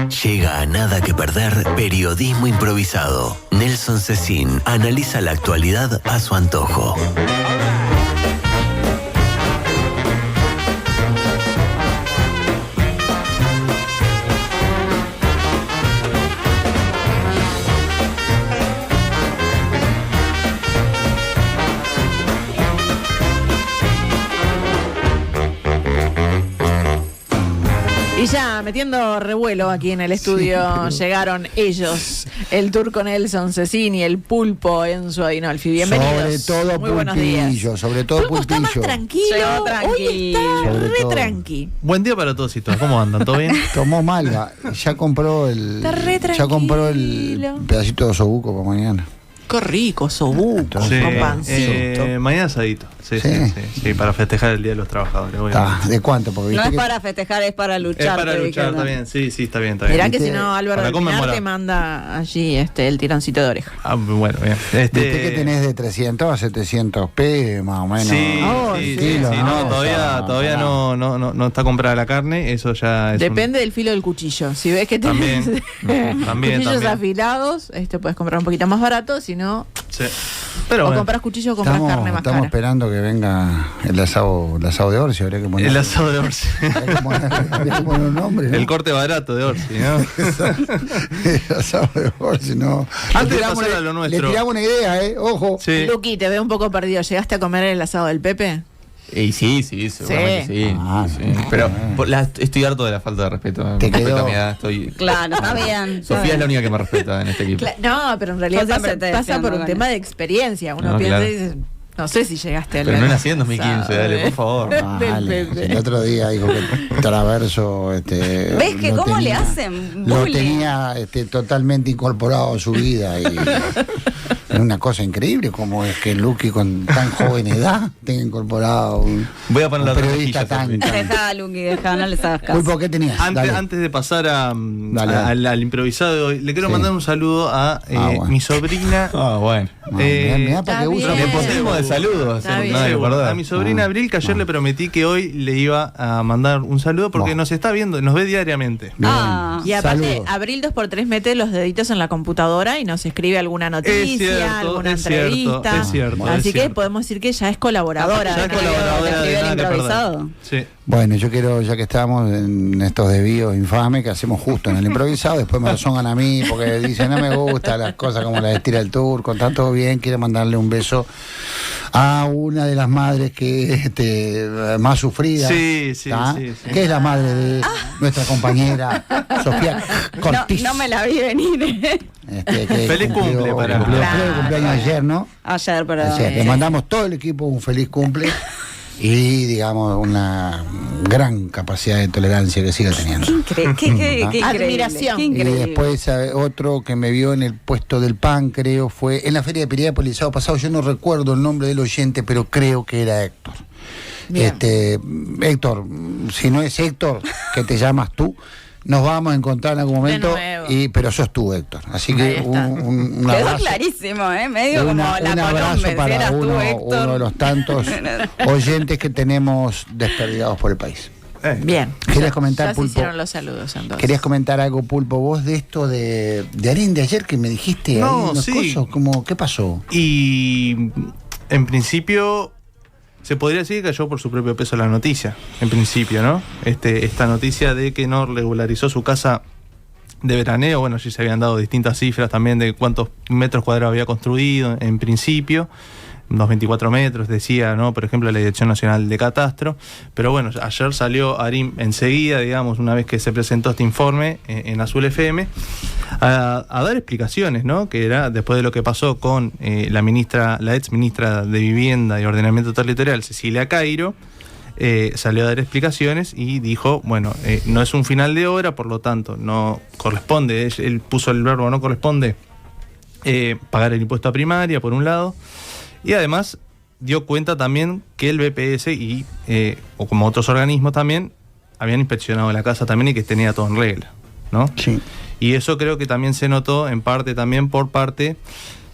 Llega a Nada que Perder, periodismo improvisado. Nelson Cecín analiza la actualidad a su antojo. Y ya metiendo revuelo aquí en el estudio, llegaron ellos, el turco Nelson Cecín y el pulpo Enzo Adinolfi. Bienvenidos. Sobre todo muy buenos días. Pulpillo, sobre todo Pulpo está más Pulpillo. tranquilo, hoy está re tranqui. Buen día para todos y todas. ¿Cómo andan? ¿Todo bien? Tomó malva, ya compró el pedacito de osobuco para mañana. Qué rico, sobuco, Sí, con pancito. mañana asadito. Sí, para festejar el Día de los Trabajadores. ¿De cuánto? Porque No viste es que para festejar, es para luchar. Es para luchar también. Sí, está bien. Mirá que si no, Álvaro Para del Pinar conmemorar. te manda allí el tironcito de oreja. Ah, bueno, bien. viste que tenés de 300 a 700 p más o menos. Sí, todavía no está comprada la carne, eso ya es Depende del filo del cuchillo. Si ves que tenés También. cuchillos afilados, puedes comprar un poquito más barato, si no, Sí. Pero o bueno, compras cuchillo o compras carne más estamos cara. esperando que venga el asado de Orsi, habría que poner. el asado de Orsi. Habría que poner un nombre, ¿no? El corte barato de Orsi, ¿no? El asado de Orsi, no. Antes de Le tiramos pasar a una- lo nuestro. Le tiramos una idea, ojo. Sí. Luqui, te veo un poco perdido. ¿Llegaste a comer el asado del Pepe? Y sí, seguramente sí. Ah, Sí. Pero estoy harto de la falta de respeto. Te Respecto quedó. a mi edad, estoy... Claro, está bien. Sofía es la única que me respeta en este equipo. No, pero en realidad Yo siempre te pasa defiendo por un con tema de experiencia. Uno No, piensa claro. y dice, no sé si llegaste al Pero no nací en 2015, asado dale, por favor. Vale. El otro día dijo que Traverso ¿Ves que lo cómo le tenía- hacen lo bullying? tenía totalmente incorporado a su vida y es una cosa increíble como es que Luqui con tan joven edad tenga incorporado un Voy a poner la otra periodista mejilla, tan, Sofi. tan... Deja, Luqui, deja, no les hagas caso. Pulpo, ¿qué tenías? Dale. Antes de pasar al improvisado de hoy, le quiero Sí. mandar un saludo a bueno. mi sobrina. Ah, bueno. Mirá para está que usa bien. Nepotismo de saludos. Está bien. Nada que perder. A mi sobrina Abril, que ayer le prometí que hoy le iba a mandar un saludo porque nos está viendo, nos ve diariamente. Bien. Ah. Y aparte, Saludos. Abril 2x3 mete los deditos en la computadora y nos escribe alguna noticia, alguna entrevista. es cierto. Así es que cierto. podemos decir que ya es colaboradora. Ya es colaboradora de Escribe el Nada que improvisado. Perder. Sí. Bueno, yo quiero, ya que estamos en estos desvíos infames que hacemos justo en el improvisado, después me razongan a mí porque dicen no me gustan las cosas como las estira el turco, está todo bien, quiero mandarle un beso a una de las madres que más sufrida. Sí. Que es la madre de nuestra compañera Sofía Cortiz. No me la vi venir. Que Feliz cumple para- cumplió Claro. cumpleaños ayer, ¿no? Ayer, pero... Ayer. Le mandamos todo el equipo un feliz cumple y, digamos, una gran capacidad de tolerancia que siga teniendo. Qué increíble. Admiración. Qué Y increíble. después otro que me vio en el puesto del pan, creo, fue en la Feria de Piriápolis el sábado pasado. Yo no recuerdo el nombre del oyente, pero creo que era Héctor. Bien. Héctor, si no es Héctor, que te llamas tú, nos vamos a encontrar en algún momento, nuevo. pero sos tú, Héctor. Así Ahí que está. un Quedó abrazo. clarísimo, medio como Un la abrazo Colombe. para Eras tú, uno Héctor. de los tantos oyentes que tenemos desperdigados por el país. Bien. ¿Querías comentar, Ya se Pulpo? hicieron los saludos entonces. ¿Querías comentar algo, Pulpo, vos de esto de Arín de ayer que me dijiste No, ahí unos sí. cosos? ¿Qué pasó? Y en principio se podría decir que cayó por su propio peso la noticia, en principio, ¿no? Esta noticia de que no regularizó su casa de veraneo, bueno, sí se habían dado distintas cifras también de cuántos metros cuadrados había construido en principio, unos 24 metros, decía, ¿no? Por ejemplo, la Dirección Nacional de Catastro. Pero bueno, ayer salió Arín enseguida, digamos, una vez que se presentó este informe en Azul FM, a dar explicaciones, ¿no? Que era después de lo que pasó con la ex ministra de Vivienda y Ordenamiento Territorial, Cecilia Cairo. Salió a dar explicaciones y dijo, bueno, no es un final de obra, por lo tanto, no corresponde, él puso el verbo no corresponde, pagar el impuesto a primaria, por un lado. Y además dio cuenta también que el BPS o como otros organismos también habían inspeccionado la casa también y que tenía todo en regla, ¿no? Sí. Y eso creo que también se notó en parte también por parte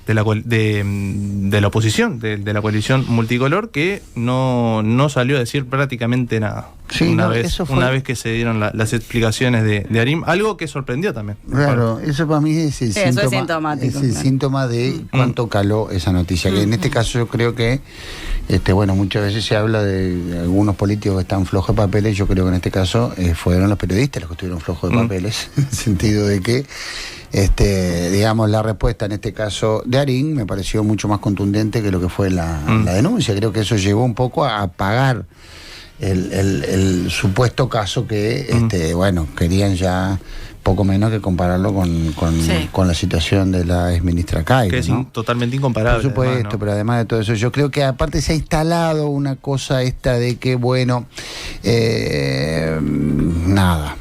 de la oposición, de la coalición multicolor, que no salió a decir prácticamente nada. Sí, una no, vez que se dieron las explicaciones de Arim, algo que sorprendió también. Claro, eso para mí es el Sí, eso es síntoma, sintomático, es el claro. síntoma de cuánto caló esa noticia. Que en este caso yo creo que, bueno, muchas veces se habla de algunos políticos que están flojos de papeles. Yo creo que en este caso fueron los periodistas los que estuvieron flojos de papeles, en el sentido de que, digamos, la respuesta en este caso de Arim me pareció mucho más contundente que lo que fue la denuncia. Creo que eso llevó un poco a apagar el supuesto caso que, bueno, querían ya poco menos que compararlo con la situación de la exministra Cairo, que es ¿no? totalmente incomparable. Por supuesto, además, ¿no? pero además de todo eso, yo creo que aparte se ha instalado una cosa esta de que, bueno, nada,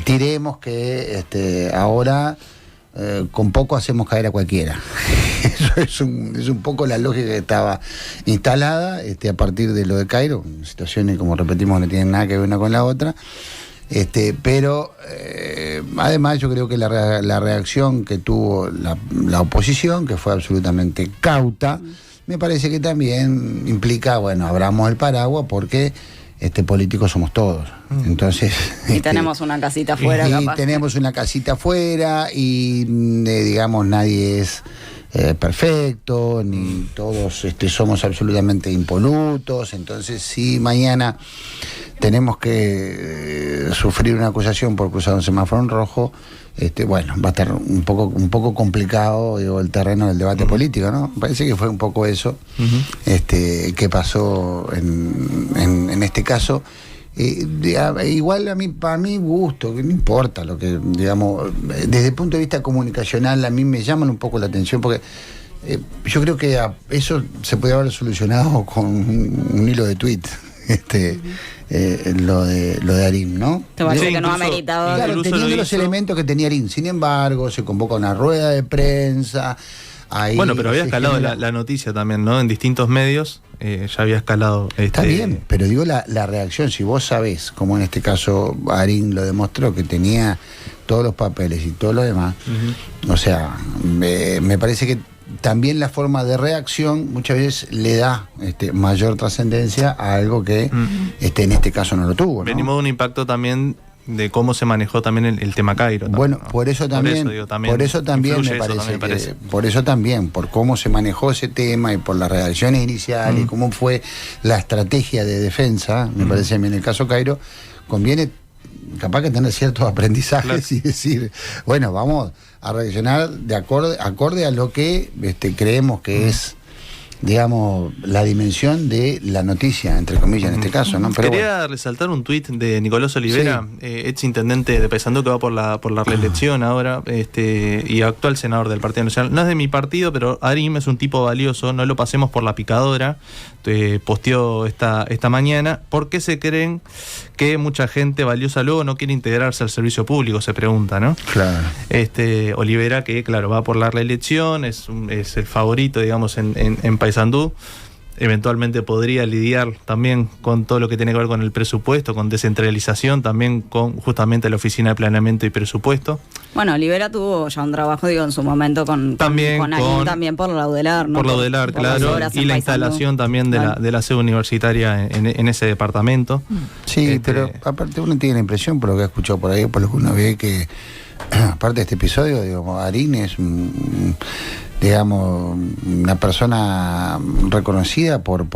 tiremos que ahora con poco hacemos caer a cualquiera. Eso es un poco la lógica que estaba instalada a partir de lo de Cairo, situaciones, como repetimos, no tienen nada que ver una con la otra. Pero además yo creo que la reacción que tuvo la oposición, que fue absolutamente cauta, me parece que también implica, bueno, abramos el paraguas porque políticos somos todos. Entonces, Y tenemos una casita afuera, y capaz. tenemos una casita afuera y digamos nadie es perfecto, ni todos somos absolutamente impolutos. Entonces, si mañana tenemos que sufrir una acusación por cruzar un semáforo en rojo, bueno, va a estar un poco complicado, digo, el terreno del debate político, ¿no? Parece que fue un poco eso que pasó en este caso. Igual para mi gusto, que no importa lo que, digamos, desde el punto de vista comunicacional a mí me llaman un poco la atención porque yo creo que eso se puede haber solucionado con un hilo de tweet. Lo de Arim, ¿no? Te parece Sí, que no ha incluso- meritado. Claro, incluso teniendo lo los hizo. elementos que tenía Arim. Sin embargo, se convoca una rueda de prensa. Ahí Bueno, pero había se escalado genera- la noticia también, ¿no? En distintos medios ya había escalado. Está bien, pero digo la reacción, si vos sabés, como en este caso Arim lo demostró, que tenía todos los papeles y todo lo demás, o sea, me parece que también la forma de reacción muchas veces le da mayor trascendencia a algo que en este caso no lo tuvo, ¿no? Venimos de un impacto también de cómo se manejó también el tema Cairo. También, Bueno, ¿no? por eso también digo, me influye eso, parece, también por eso también, por cómo se manejó ese tema y por las reacciones iniciales y cómo fue la estrategia de defensa, me parece a mí en el caso Cairo, conviene capaz que tener ciertos aprendizajes Claro. y decir, bueno, vamos a reaccionar acorde a lo que creemos que es, digamos, la dimensión de la noticia, entre comillas, en este caso, ¿no? Pero Quería resaltar un tuit de Nicolás Olivera, ex intendente de Paysandú, que va por la reelección ahora, y actual senador del Partido Nacional. No es de mi partido, pero Arim es un tipo valioso, no lo pasemos por la picadora. Posteó esta mañana. ¿Por qué se creen que mucha gente valiosa luego no quiere integrarse al servicio público? Se pregunta, ¿no? claro. Olivera, que claro, va por la reelección, es el favorito, digamos, en Paysandú. Eventualmente podría lidiar también con todo lo que tiene que ver con el presupuesto, con descentralización, también con justamente la Oficina de Planeamiento y Presupuesto. Bueno, Olivera tuvo ya un trabajo, digo, en su momento con Arim, también por la UDELAR, ¿no? Por la UDELAR, por las claro, obras y en la Paysandú. instalación también de la sede universitaria en ese departamento. Sí, pero aparte uno tiene la impresión, por lo que ha escuchado por ahí, por lo que uno ve, que aparte de este episodio, digamos, Arim es digamos, una persona reconocida por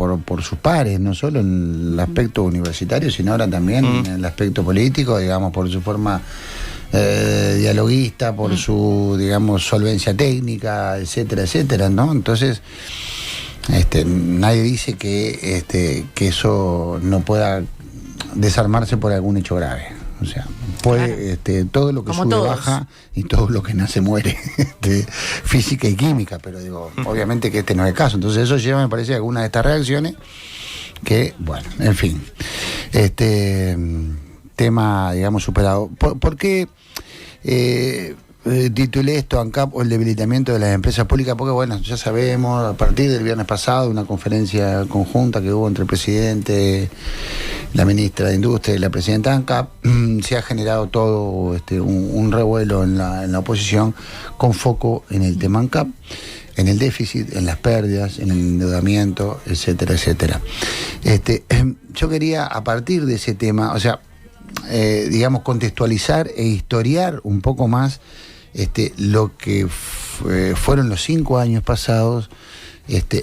sus pares, no solo en el aspecto universitario, sino ahora también en el aspecto político, digamos, por su forma dialoguista, por su, digamos, solvencia técnica, etcétera, etcétera, ¿no? Entonces, nadie dice que eso no pueda desarmarse por algún hecho grave. O sea, puede, todo lo que Como sube todos. baja y todo lo que nace muere, física y química, pero digo, obviamente que no es el caso. Entonces eso lleva, me parece, a algunas de estas reacciones que, bueno, en fin, tema, digamos, superado. ¿Por qué titulé esto ANCAP o el debilitamiento de las empresas públicas? Porque, bueno, ya sabemos, a partir del viernes pasado, una conferencia conjunta que hubo entre el presidente, la ministra de Industria y la presidenta de ANCAP, se ha generado todo un revuelo en la oposición con foco en el tema ANCAP. en el déficit, en las pérdidas, en el endeudamiento, etcétera, etcétera. Yo quería, a partir de ese tema, o sea, digamos, contextualizar e historiar un poco más lo que fueron los 5 años pasados,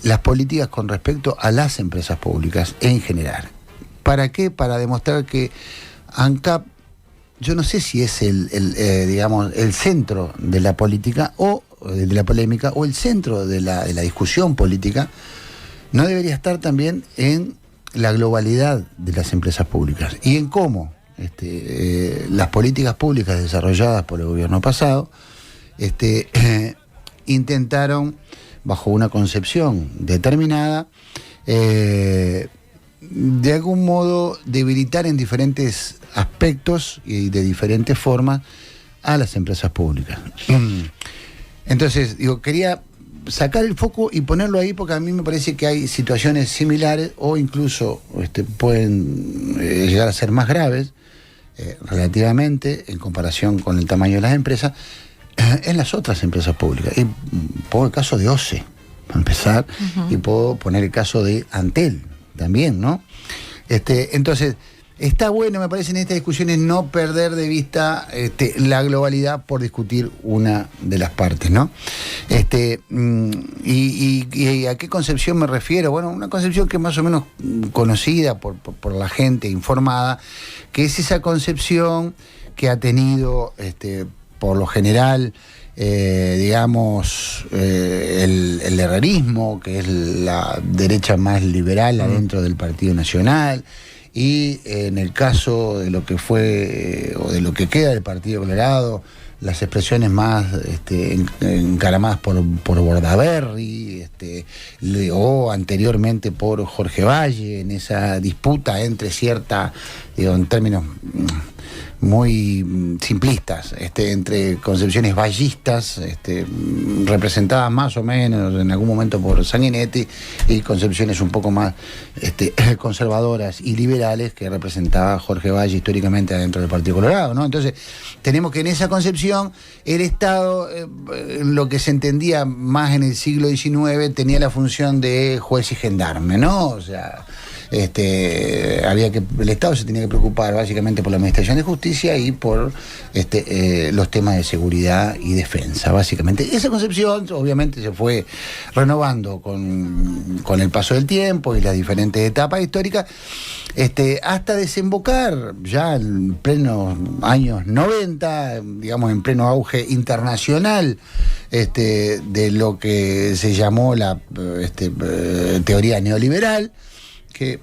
las políticas con respecto a las empresas públicas en general. ¿Para qué? Para demostrar que ANCAP, yo no sé si es digamos, el centro de la política o de la polémica, o el centro de la discusión política, no debería estar también en la globalidad de las empresas públicas y en cómo las políticas públicas desarrolladas por el gobierno pasado intentaron, bajo una concepción determinada, de algún modo debilitar en diferentes aspectos y de diferentes formas a las empresas públicas. Entonces, quería sacar el foco y ponerlo ahí porque a mí me parece que hay situaciones similares o incluso pueden llegar a ser más graves relativamente en comparación con el tamaño de las empresas en las otras empresas públicas. Y pongo el caso de OCE, para empezar, y puedo poner el caso de Antel también, ¿no? Entonces, está bueno, me parece, en estas discusiones no perder de vista la globalidad por discutir una de las partes, ¿no? ¿Y a qué concepción me refiero? Bueno, una concepción que es más o menos conocida por la gente informada, que es esa concepción que ha tenido, por lo general, digamos, el herrerismo, que es la derecha más liberal adentro del Partido Nacional, y en el caso de lo que fue o de lo que queda del Partido Colorado, las expresiones más encaramadas por Bordaberry, o anteriormente por Jorge Valle, en esa disputa entre cierta, en términos muy simplistas, entre concepciones vallistas, representadas más o menos en algún momento por Sanguinetti, y concepciones un poco más conservadoras y liberales que representaba Jorge Valle históricamente adentro del Partido Colorado, ¿no? Entonces, tenemos que en esa concepción el Estado, lo que se entendía más en el siglo XIX, tenía la función de juez y gendarme, ¿no? O sea, el Estado se tenía que preocupar básicamente por la administración de justicia y por los temas de seguridad y defensa, básicamente. Esa concepción obviamente se fue renovando con el paso del tiempo y las diferentes etapas históricas, hasta desembocar ya en plenos años 90, digamos, en pleno auge internacional de lo que se llamó la teoría neoliberal, que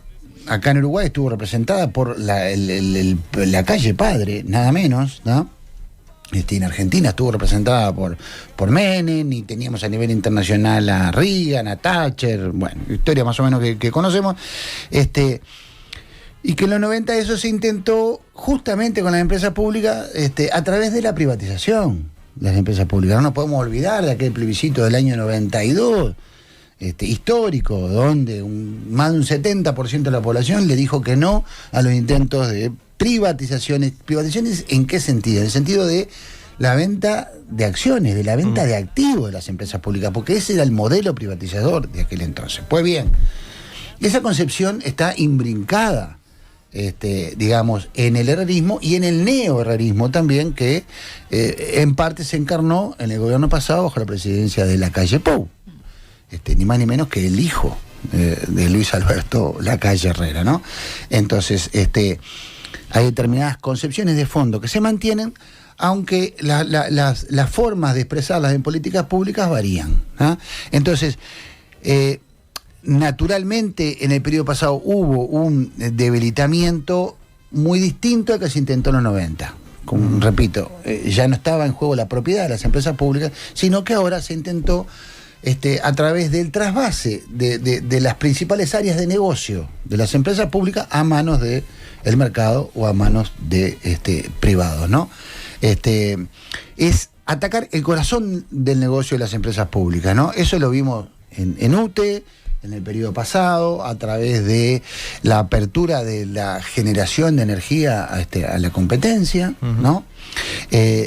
acá en Uruguay estuvo representada por la calle Padre, nada menos, ¿no? En Argentina estuvo representada por Menem, y teníamos a nivel internacional a Reagan, a Thatcher, bueno, historia más o menos que conocemos, y que en los 90 eso se intentó justamente con las empresas públicas, a través de la privatización de las empresas públicas. No nos podemos olvidar de aquel plebiscito del año 92, histórico, donde más de un 70% de la población le dijo que no a los intentos de privatizaciones. ¿Privatizaciones en qué sentido? En el sentido de la venta de acciones, de la venta de activos de las empresas públicas, porque ese era el modelo privatizador de aquel entonces. Pues bien, esa concepción está imbrincada, digamos, en el herrerismo y en el neoherrerismo también, que en parte se encarnó en el gobierno pasado bajo la presidencia de Lacalle Pou. Ni más ni menos que el hijo de Luis Alberto Lacalle Herrera, ¿no? Entonces, hay determinadas concepciones de fondo que se mantienen, aunque las formas de expresarlas en políticas públicas varían, ¿ah? Entonces, naturalmente, en el periodo pasado hubo un debilitamiento muy distinto al que se intentó en los 90. Como, repito, ya no estaba en juego la propiedad de las empresas públicas, sino que ahora se intentó, a través del trasvase de las principales áreas de negocio de las empresas públicas a manos del mercado o a manos de privados, ¿no? Es atacar el corazón del negocio de las empresas públicas, ¿no? Eso lo vimos en UTE, en el periodo pasado, a través de la apertura de la generación de energía a la competencia, ¿no?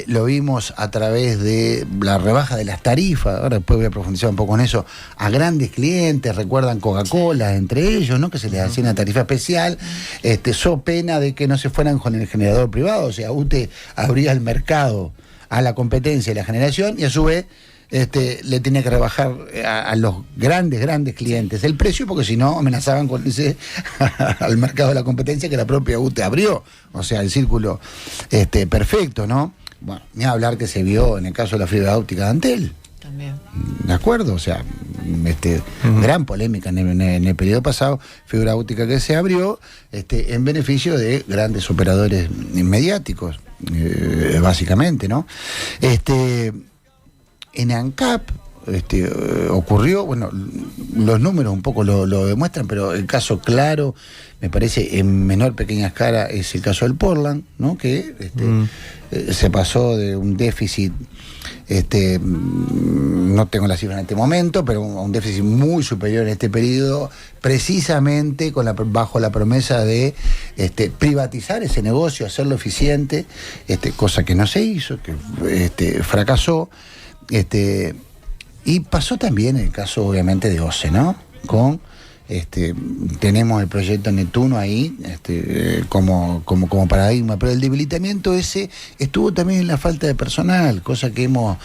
Lo vimos a través de la rebaja de las tarifas, ahora después voy a profundizar un poco en eso, a grandes clientes, recuerdan Coca-Cola, entre ellos, ¿no? Que se les hacía una tarifa especial, so pena de que no se fueran con el generador privado, o sea, UTE abría el mercado a la competencia y la generación, y a su vez le tenía que rebajar a los grandes clientes el precio, porque si no amenazaban con irse al mercado de la competencia que la propia UTE abrió. O sea, el círculo perfecto, ¿no? Bueno, ni hablar que se vio en el caso de la fibra óptica de Antel. También. ¿De acuerdo? O sea, gran polémica en el periodo pasado, fibra óptica que se abrió en beneficio de grandes operadores mediáticos, básicamente, ¿no? En ANCAP ocurrió, bueno, los números un poco lo demuestran, pero el caso claro, me parece, en pequeña escala, es el caso del Portland, ¿no? Que se pasó de un déficit, no tengo la cifra en este momento, pero un déficit muy superior en este periodo, precisamente bajo la promesa de privatizar ese negocio, hacerlo eficiente, cosa que no se hizo, que fracasó. Y pasó también el caso, obviamente, de OCE, ¿no? Tenemos el proyecto Neptuno ahí como paradigma, pero el debilitamiento ese estuvo también en la falta de personal, cosa que hemos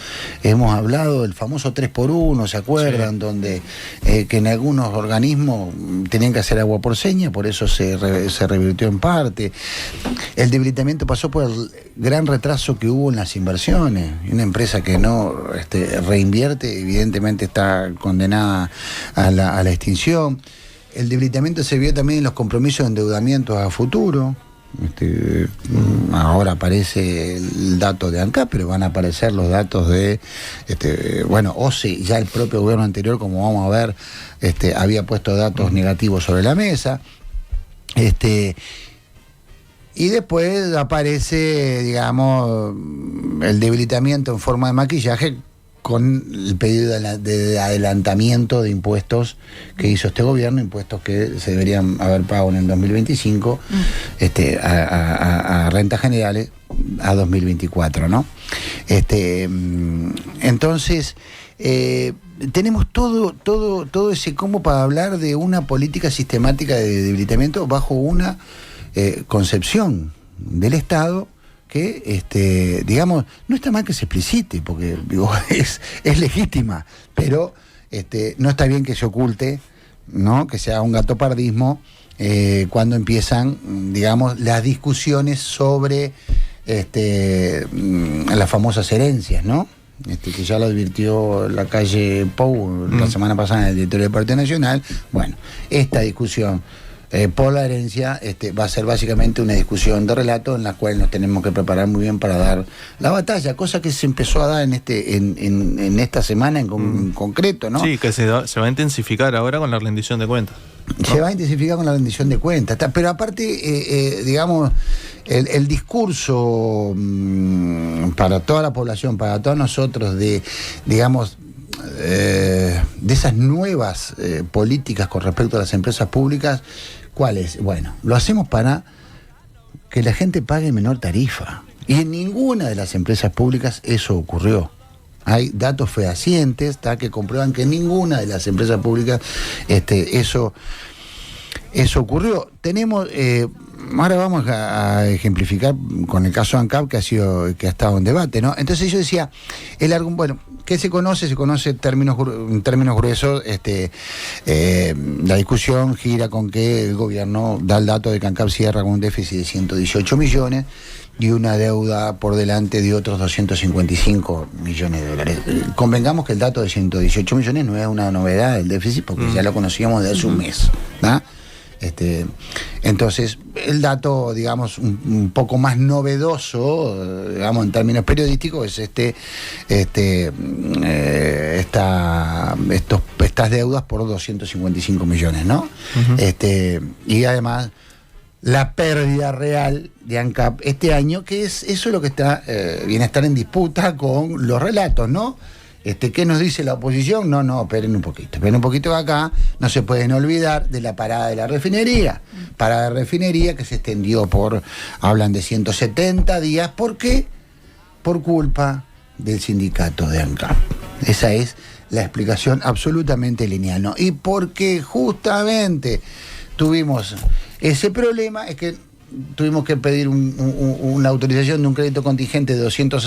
hablado, el famoso 3x1, ¿se acuerdan? Sí. Donde que en algunos organismos tenían que hacer agua por seña, por eso se revirtió en parte. El debilitamiento pasó por el gran retraso que hubo en las inversiones. Una empresa que no reinvierte, evidentemente está condenada a la extinción. El debilitamiento se vio también en los compromisos de endeudamiento a futuro. Ahora aparece el dato de ANCAP, pero van a aparecer los datos de OCE, ya el propio gobierno anterior, como vamos a ver, había puesto datos negativos sobre la mesa. Y después aparece, digamos, el debilitamiento en forma de maquillaje con el pedido de adelantamiento de impuestos que hizo este gobierno, impuestos que se deberían haber pagado en el 2025 a rentas generales a 2024, ¿no? Entonces, tenemos todo ese combo para hablar de una política sistemática de debilitamiento bajo una concepción del Estado que, digamos, no está mal que se explicite, porque digo, es legítima, pero no está bien que se oculte, ¿no? Que sea un gatopardismo cuando empiezan, digamos, las discusiones sobre las famosas herencias, ¿no? Que ya lo advirtió la calle Pou la semana pasada en el directorio del Partido Nacional. Bueno, esta discusión por la herencia va a ser básicamente una discusión de relato en la cual nos tenemos que preparar muy bien para dar la batalla, cosa que se empezó a dar en esta semana en concreto, ¿no? Sí, que se va a intensificar ahora con la rendición de cuentas, ¿no? Se va a intensificar con la rendición de cuentas, pero aparte, digamos, el discurso para toda la población, para todos nosotros, digamos, de esas nuevas políticas con respecto a las empresas públicas, ¿cuáles? Bueno, lo hacemos para que la gente pague menor tarifa. Y en ninguna de las empresas públicas eso ocurrió. Hay datos fehacientes que comprueban que en ninguna de las empresas públicas eso ocurrió. Tenemos, ahora vamos a ejemplificar con el caso ANCAP, que ha estado en debate, ¿no? Entonces yo decía, bueno, ¿qué se conoce? Se conoce en términos gruesos, la discusión gira con que el gobierno da el dato de que ANCAP cierra con un déficit de 118 millones y una deuda por delante de otros 255 millones de dólares. Convengamos que el dato de 118 millones no es una novedad del déficit, porque ya lo conocíamos de hace un mes, ¿no? Entonces, el dato, digamos, un poco más novedoso, digamos, en términos periodísticos, es estas deudas por 255 millones, ¿no? Y además, la pérdida real de ANCAP este año, que es eso lo que viene a estar en disputa con los relatos, ¿no? ¿Qué nos dice la oposición? No, esperen un poquito que acá no se pueden olvidar de la parada de la refinería. Parada de refinería que se extendió hablan de 170 días. ¿Por qué? Por culpa del sindicato de ANCAP. Esa es la explicación absolutamente lineal, ¿no? Y porque justamente tuvimos ese problema, es que tuvimos que pedir una autorización de un crédito contingente de 200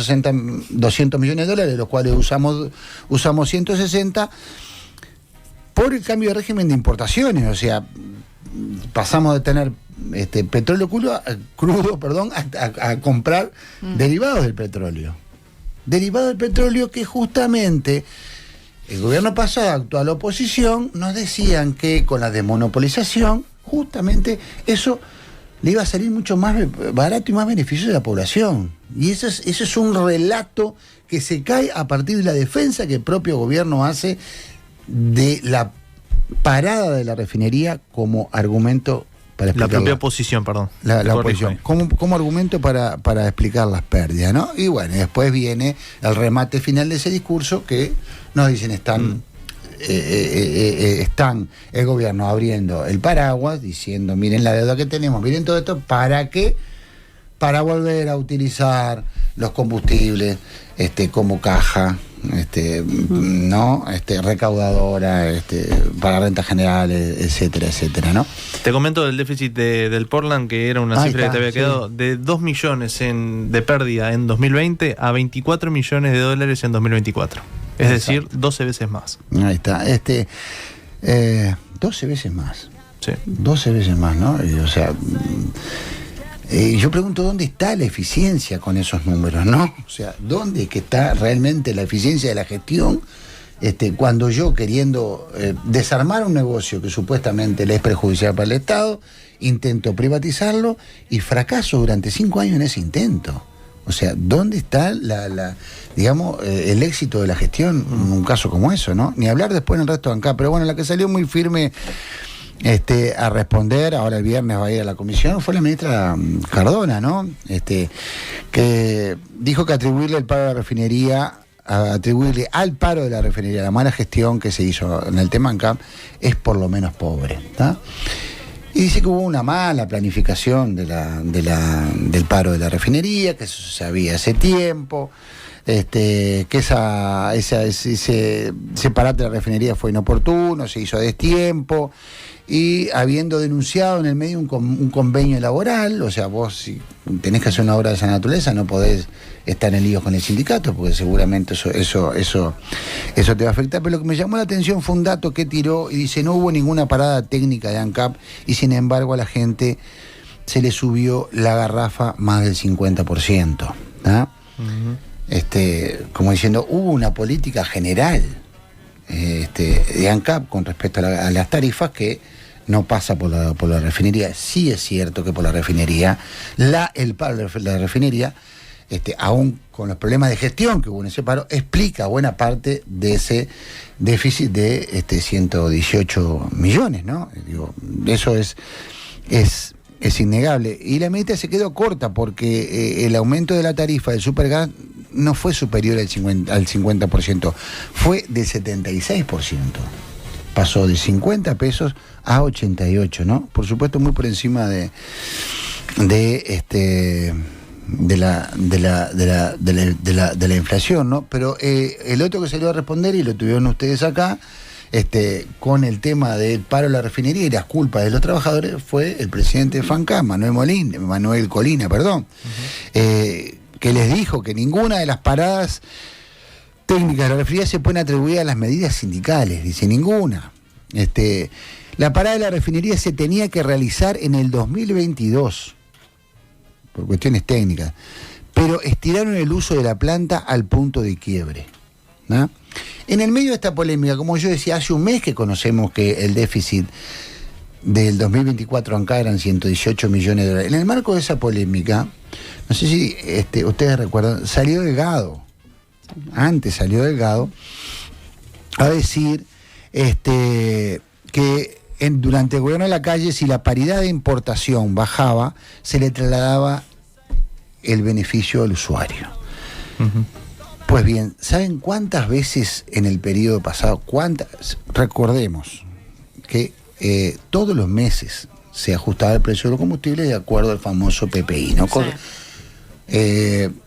millones de dólares, de los cuales usamos 160, por el cambio de régimen de importaciones. O sea, pasamos de tener petróleo crudo, a comprar derivados del petróleo. Derivados del petróleo que justamente el gobierno pasado, actual oposición, nos decían que con la desmonopolización, justamente eso le iba a salir mucho más barato y más beneficioso de la población. Y eso es un relato que se cae a partir de la defensa que el propio gobierno hace de la parada de la refinería como argumento para explicar... La propia oposición, perdón. La oposición. Como argumento para explicar las pérdidas, ¿no? Y bueno, después viene el remate final de ese discurso que nos dicen están el gobierno abriendo el paraguas, diciendo, miren la deuda que tenemos, miren todo esto, ¿para qué? Para volver a utilizar los combustibles como caja, ¿no? Recaudadora, para rentas generales, etcétera, ¿no? Te comento del déficit del Portland, que era una cifra que te había quedado, de 2 millones de pérdida en 2020 a 24 millones de dólares en 2024. Es decir, 12 veces más. Ahí está. 12 veces más. Sí. 12 veces más, ¿no? O sea, yo pregunto dónde está la eficiencia con esos números, ¿no? O sea, ¿dónde es que está realmente la eficiencia de la gestión? Cuando yo, queriendo desarmar un negocio que supuestamente le es perjudicial para el Estado, intento privatizarlo y fracaso durante 5 años en ese intento. O sea, ¿dónde está el éxito de la gestión en un caso como eso, ¿no? Ni hablar después en el resto de ANCAP. Pero bueno, la que salió muy firme a responder, ahora el viernes va a ir a la comisión, fue la ministra Cardona, ¿no? Que dijo que atribuirle al paro de la refinería la mala gestión que se hizo en el tema ANCAP es por lo menos pobre, ¿está? Y dice que hubo una mala planificación del paro de la refinería, que eso se sabía hace tiempo, que ese parate de la refinería fue inoportuno, se hizo a destiempo, y habiendo denunciado en el medio un convenio laboral, o sea, vos si tenés que hacer una obra de esa naturaleza no podés estar en líos con el sindicato, porque seguramente eso te va a afectar. Pero lo que me llamó la atención fue un dato que tiró y dice, no hubo ninguna parada técnica de ANCAP y sin embargo a la gente se le subió la garrafa más del 50%, ¿ah? Como diciendo, hubo una política general de ANCAP con respecto a las tarifas que no pasa por la refinería. Sí es cierto que por la refinería, el paro de la refinería, aún con los problemas de gestión que hubo en ese paro, explica buena parte de ese déficit de 118 millones, ¿no? Digo, eso es innegable. Y la medida se quedó corta porque el aumento de la tarifa del supergas no fue superior al 50%, fue del 76%. Pasó de 50 pesos a 88, ¿no? Por supuesto, muy por encima de la inflación, ¿no? Pero el otro que salió a responder, y lo tuvieron ustedes acá, con el tema del paro de la refinería y las culpas de los trabajadores, fue el presidente de FANCAP, Manuel Colina, que les dijo que ninguna de las paradas técnicas de la refinería se pueden atribuir a las medidas sindicales, dice, ninguna. La parada de la refinería se tenía que realizar en el 2022, por cuestiones técnicas, pero estiraron el uso de la planta al punto de quiebre, ¿no? En el medio de esta polémica, como yo decía, hace un mes que conocemos que el déficit del 2024 acá eran 118 millones de dólares. En el marco de esa polémica, no sé si ustedes recuerdan, salió Delgado a decir que durante el gobierno de la calle, si la paridad de importación bajaba, se le trasladaba el beneficio al usuario. Pues bien, ¿saben cuántas veces en el periodo pasado? Recordemos que todos los meses se ajustaba el precio de los combustibles de acuerdo al famoso PPI, ¿no? Sí.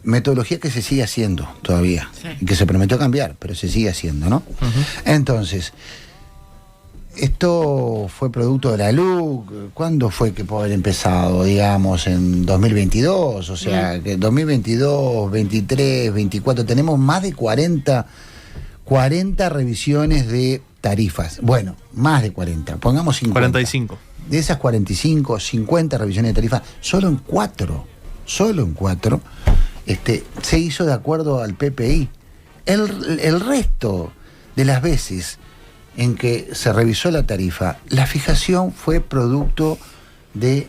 Metodología que se sigue haciendo todavía, Sí. y que se prometió cambiar, pero se sigue haciendo, ¿no? Entonces, esto fue producto de la LUC. ¿Cuándo fue que puede haber empezado? Digamos, en 2022, o sea, que 2022, 23, 24, tenemos más de 40 revisiones de tarifas. Bueno, más de 40, pongamos 50. 45. De esas 45, 50 revisiones de tarifas, solo en 4 se hizo de acuerdo al PPI. El resto de las veces en que se revisó la tarifa, la fijación fue producto de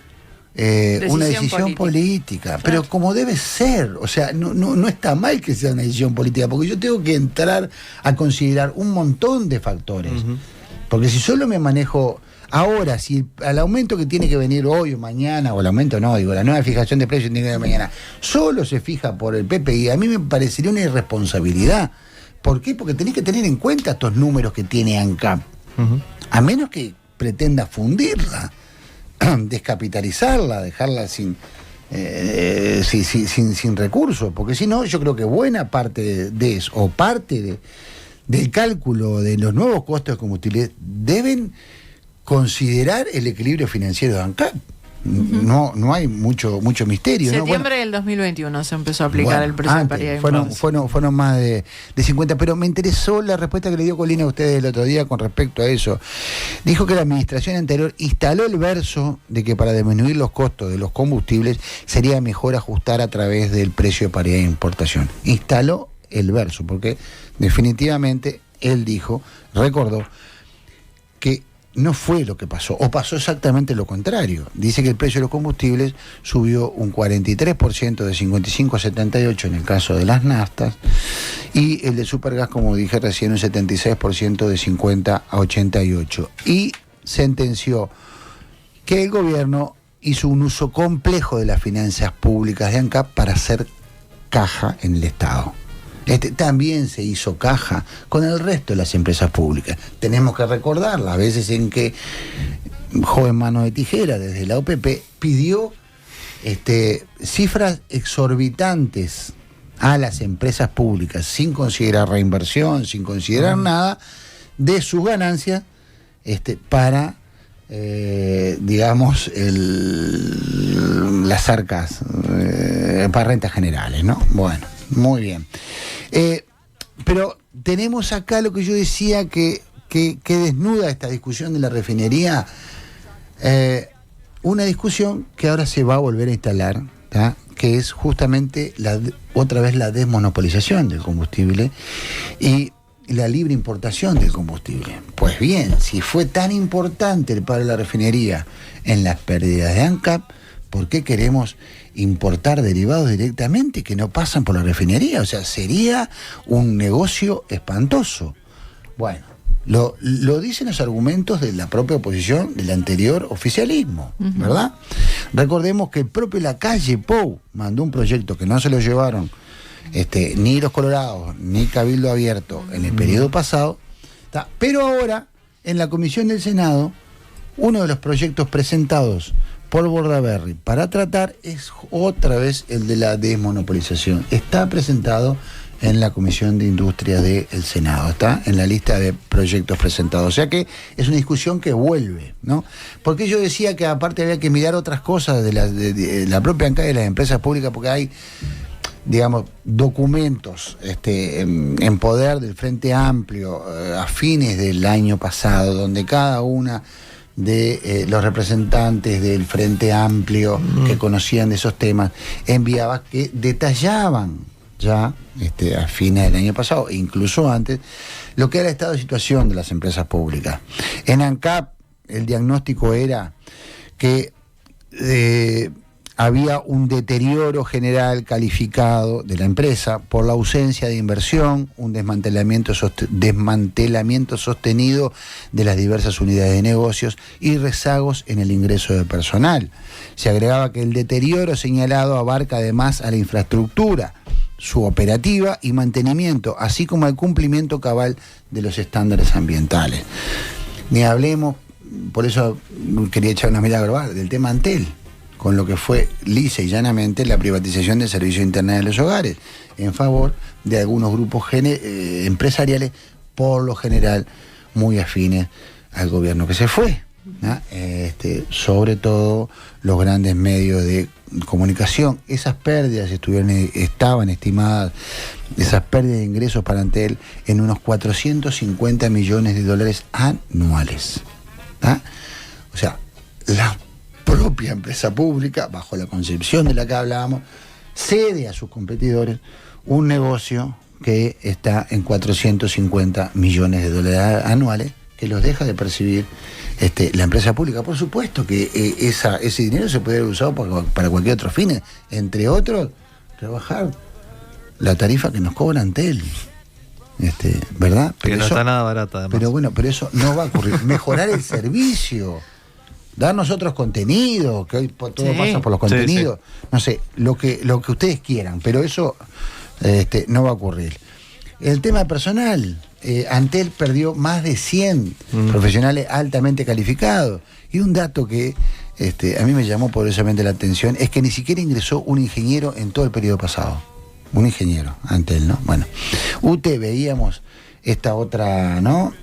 una decisión política, Claro. pero como debe ser, o sea, no está mal que sea una decisión política, porque yo tengo que entrar a considerar un montón de factores, porque si solo me manejo ahora, si al aumento que tiene que venir hoy o mañana, o el aumento no, digo, la nueva fijación de precios tiene que venir mañana, solo se fija por el PPI, a mí me parecería una irresponsabilidad. ¿Por qué? Porque tenés que tener en cuenta estos números que tiene ANCAP. A menos que pretenda fundirla, descapitalizarla, dejarla sin recursos. Porque si no, yo creo que buena parte de eso, o parte del cálculo de los nuevos costos de combustible, deben considerar el equilibrio financiero de ANCAP. No hay mucho misterio. Septiembre del 2021 se empezó a aplicar el precio de paridad de impuestos. Fueron más de 50, pero me interesó la respuesta que le dio Colina a ustedes el otro día con respecto a eso. Dijo que la administración anterior instaló el verso de que para disminuir los costos de los combustibles sería mejor ajustar a través del precio de paridad de importación. Instaló el verso, porque definitivamente él recordó que no fue lo que pasó, o pasó exactamente lo contrario. Dice que el precio de los combustibles subió un 43%, de 55 a 78 en el caso de las naftas, y el de Supergas, como dije recién, un 76%, de 50 a 88. Y sentenció que el gobierno hizo un uso complejo de las finanzas públicas de ANCAP para hacer caja en el Estado. También se hizo caja con el resto de las empresas públicas. Tenemos que recordar las veces en que joven mano de tijera desde la OPP pidió cifras exorbitantes a las empresas públicas sin considerar reinversión, sin considerar nada de sus ganancias para digamos las arcas para rentas generales, ¿no? Bueno, muy bien. Pero tenemos acá lo que yo decía que desnuda esta discusión de la refinería, una discusión que ahora se va a volver a instalar, ¿tá? Que es justamente otra vez la desmonopolización del combustible y la libre importación del combustible. Pues bien, si fue tan importante el paro de la refinería en las pérdidas de ANCAP, ¿por qué queremos importar derivados directamente que no pasan por la refinería? O sea, sería un negocio espantoso. Bueno, lo dicen los argumentos de la propia oposición del anterior oficialismo, ¿verdad? Recordemos que el propio Lacalle Pou mandó un proyecto que no se lo llevaron ni los Colorados ni Cabildo Abierto en el periodo pasado, ¿tá? Pero ahora, en la comisión del Senado, uno de los proyectos presentados por Bordaberry para tratar es otra vez el de la desmonopolización. Está presentado en la Comisión de Industria del Senado, está en la lista de proyectos presentados. O sea que es una discusión que vuelve, ¿no? Porque yo decía que aparte había que mirar otras cosas de la propia ANCAP y de las empresas públicas, porque hay, digamos, documentos en poder del Frente Amplio a fines del año pasado, donde cada una de los representantes del Frente Amplio que conocían de esos temas enviaba que detallaban ya a fines del año pasado, e incluso antes, lo que era el estado de situación de las empresas públicas. En ANCAP el diagnóstico era que había un deterioro general calificado de la empresa por la ausencia de inversión, un desmantelamiento sostenido de las diversas unidades de negocios y rezagos en el ingreso de personal. Se agregaba que el deterioro señalado abarca además a la infraestructura, su operativa y mantenimiento, así como el cumplimiento cabal de los estándares ambientales. Ni hablemos, por eso quería echar una mirada global, del tema Antel, con lo que fue lisa y llanamente la privatización del servicio de Internet de los hogares, en favor de algunos grupos empresariales, por lo general muy afines al gobierno que se fue, ¿no? Sobre todo los grandes medios de comunicación. Esas pérdidas estaban estimadas, esas pérdidas de ingresos para Antel, en unos 450 millones de dólares anuales, ¿no? O sea, la propia empresa pública, bajo la concepción de la que hablábamos, cede a sus competidores un negocio que está en 450 millones de dólares anuales, que los deja de percibir la empresa pública. Por supuesto que ese dinero se puede haber usado para cualquier otro fin, entre otros, rebajar la tarifa que nos cobra Antel, ¿verdad? Pero que no está nada barata, además. Pero bueno, pero eso no va a ocurrir. Mejorar el servicio, darnos otros contenidos, que hoy todo pasa por los contenidos, no sé, lo que ustedes quieran, pero eso no va a ocurrir. El tema personal, Antel perdió más de 100 profesionales altamente calificados, y un dato que a mí me llamó poderosamente la atención es que ni siquiera ingresó un ingeniero en todo el periodo pasado. Un ingeniero, Antel, ¿no? Bueno, veíamos esta otra, ¿no?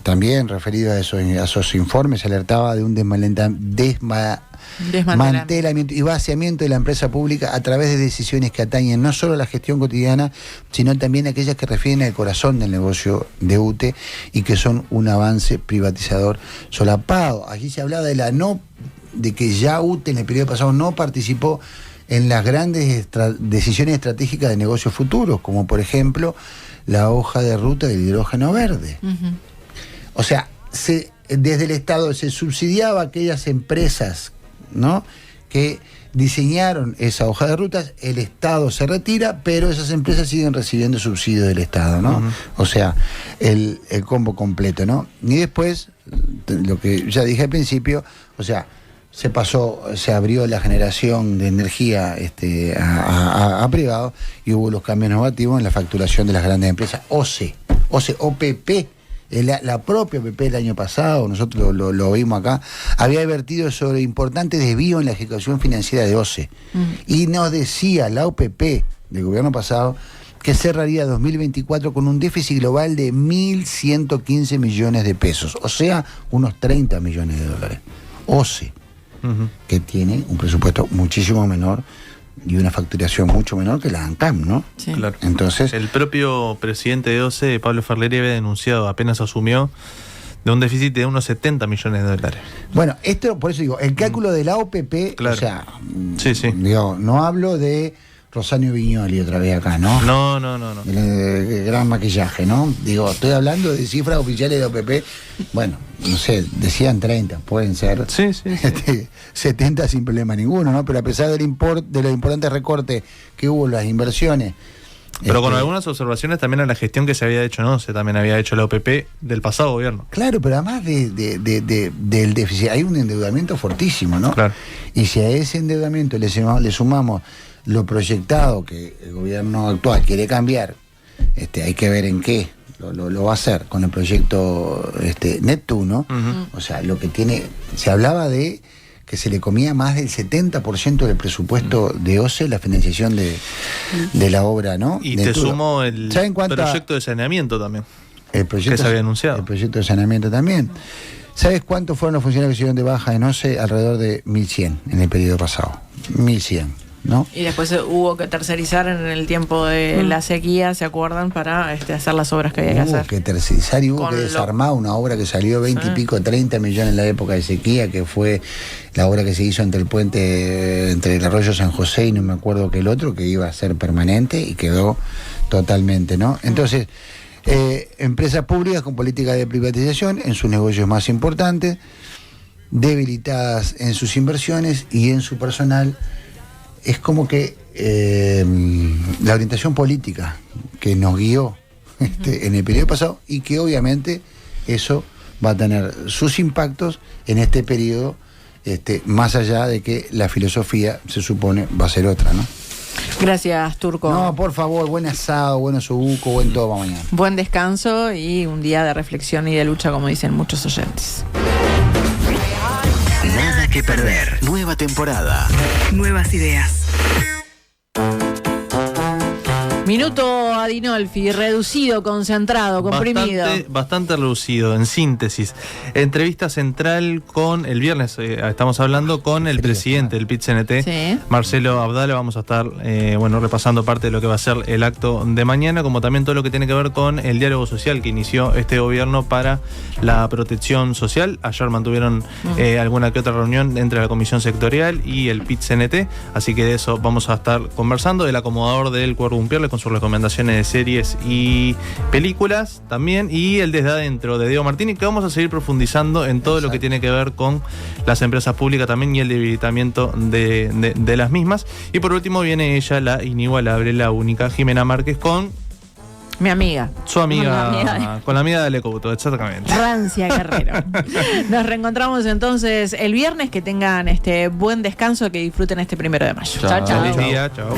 También referido a esos informes, se alertaba de un desmantelamiento y vaciamiento de la empresa pública a través de decisiones que atañen no solo a la gestión cotidiana, sino también a aquellas que refieren al corazón del negocio de UTE y que son un avance privatizador solapado. Allí se hablaba de que ya UTE en el periodo pasado no participó en las grandes decisiones estratégicas de negocios futuros, como por ejemplo la hoja de ruta del hidrógeno verde. O sea, desde el Estado se subsidiaba a aquellas empresas, ¿no?, que diseñaron esa hoja de rutas. El Estado se retira, pero esas empresas siguen recibiendo subsidios del Estado, ¿no? O sea, el combo completo, ¿no? Y después, lo que ya dije al principio, o sea, se abrió la generación de energía a privado, y hubo los cambios normativos en la facturación de las grandes empresas. OPP, la propia OPP el año pasado, nosotros lo vimos acá, había advertido sobre importantes desvíos en la ejecución financiera de OCE. Y nos decía la OPP del gobierno pasado que cerraría 2024 con un déficit global de 1.115 millones de pesos, o sea, unos 30 millones de dólares. OCE, que tiene un presupuesto muchísimo menor y una facturación mucho menor que la ANCAM, ¿no? Sí. Claro. Entonces, el propio presidente de OCE, Pablo Ferleri, había denunciado, apenas asumió, de un déficit de unos 70 millones de dólares. Bueno, por eso digo, el cálculo de la OPP, claro. O sea, sí. Digo, no hablo de Rosario Viñoli otra vez acá, ¿no? No. El gran maquillaje, ¿no? Digo, estoy hablando de cifras oficiales de OPP. Bueno, no sé, decían 30, pueden ser. Sí. 70 sin problema ninguno, ¿no? Pero a pesar de los importantes recortes que hubo en las inversiones. Pero con algunas observaciones también a la gestión que se había hecho, ¿no? Se también había hecho la OPP del pasado gobierno. Claro, pero además del déficit, hay un endeudamiento fortísimo, ¿no? Claro. Y si a ese endeudamiento le sumamos lo proyectado que el gobierno actual quiere cambiar, hay que ver en qué lo va a hacer con el proyecto Neptuno. O sea, lo que tiene, se hablaba de que se le comía más del 70% del presupuesto de OCE la financiación de la obra, ¿no? Y Neptuno. te sumo el proyecto de saneamiento también, que se había anunciado. El proyecto de saneamiento también. ¿Sabes cuántos fueron los funcionarios que se dieron de baja en OCE? Alrededor de 1.100 en el periodo pasado. 1.100. ¿No? Y después hubo que tercerizar en el tiempo de la sequía, ¿se acuerdan? Para hacer las obras que había que hacer. Hubo que tercerizar y hubo que desarmar una obra que salió 20 y pico, 30 millones en la época de sequía, que fue la obra que se hizo entre el puente, entre el arroyo San José y no me acuerdo que el otro, que iba a ser permanente y quedó totalmente, ¿no? Entonces, empresas públicas con política de privatización en sus negocios más importantes, debilitadas en sus inversiones y en su personal. Es como que la orientación política que nos guió en el periodo pasado, y que obviamente eso va a tener sus impactos en este periodo, más allá de que la filosofía se supone va a ser otra, ¿no? Gracias, Turco. No, por favor, buen asado, bueno subuco, buen todo para mañana. Buen descanso y un día de reflexión y de lucha, como dicen muchos oyentes. Nada que perder. Nueva temporada. Nuevas ideas. Minuto Adinolfi, reducido, concentrado, comprimido. Bastante reducido, en síntesis. Entrevista central con, el viernes estamos hablando con el presidente del PIT-CNT, Sí. Marcelo Abdala. Vamos a estar repasando parte de lo que va a ser el acto de mañana, como también todo lo que tiene que ver con el diálogo social que inició este gobierno para la protección social. Ayer mantuvieron alguna que otra reunión entre la comisión sectorial y el PIT-CNT, así que de eso vamos a estar conversando. El acomodador del Quórum Pierle con sus recomendaciones de series y películas también, y el Desde Adentro de Diego Martini, que vamos a seguir profundizando en todo lo que tiene que ver con las empresas públicas también y el debilitamiento de las mismas. Y por último viene ella, la inigualable, la única, Jimena Márquez, con Mi amiga. su amiga, amiga. con la amiga de Alecouto, exactamente. Rancia Guerrero. Nos reencontramos entonces el viernes. Que tengan buen descanso, que disfruten este 1 de mayo. Chao. Chao, chao. Feliz día, chao.